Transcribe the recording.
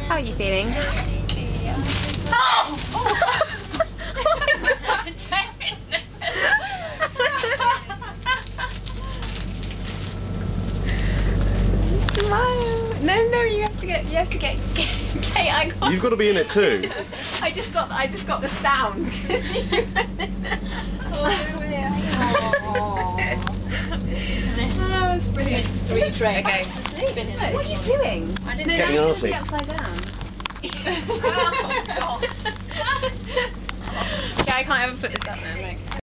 How are you feeling? Oh! Smile. No, you have to get Kate, I got. You've got to be in it too. I just got the sound. Oh, it's brilliant. Retread. Okay. What are you doing? I didn't Getting know. arty. Upside down. Oh, God. Yeah, I can't ever put this up there. Like.